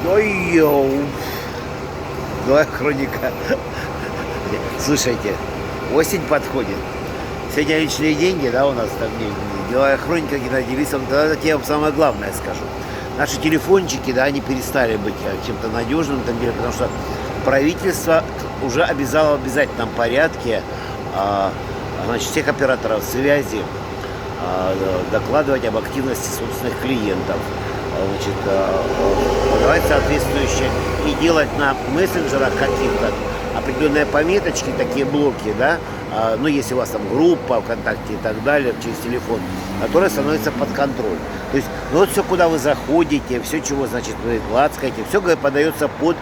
Йоу, новая хроника. Слушайте, осень подходит. Сегодня личные деньги, да, у нас там деловая хроника Геннадий Лисов. Тогда я вам самое главное скажу. Наши телефончики, да, они перестали быть чем-то надежным, потому что правительство уже обязало в обязательном порядке значит, всех операторов связи докладывать об активности собственных клиентов. Значит, давать соответствующие и делать на мессенджерах каких-то определенные пометочки, такие блоки, да, ну, если у вас там группа ВКонтакте и так далее, через телефон, которая становится под контроль. То есть, ну, вот все, куда вы заходите, все, чего, значит, вы клацкаете, все подается под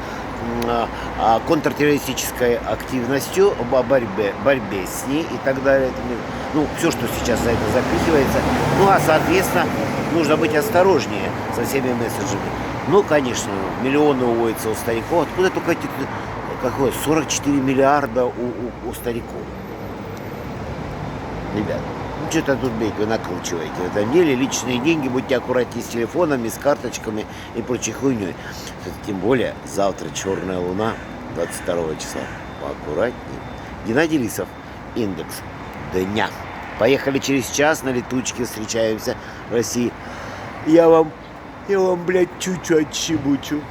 контртеррористической активностью, борьбе с ней и так далее. Ну, все, что сейчас за это запихивается. Ну, а, соответственно, нужно быть осторожнее со всеми месседжами. Ну, конечно, миллионы уводятся у стариков. Откуда только эти, какое, 44 миллиарда у стариков? Ребят, ну что-то тут, блядь, вы накручиваете. В этом деле личные деньги, будьте аккуратнее с телефонами, с карточками и прочей хуйней. Тем более, завтра черная луна, 22 числа. Поаккуратнее. Геннадий Лисов, индекс дня. Поехали через час, на летучке встречаемся в России. Я вам, блядь, чуть-чуть отщебучу.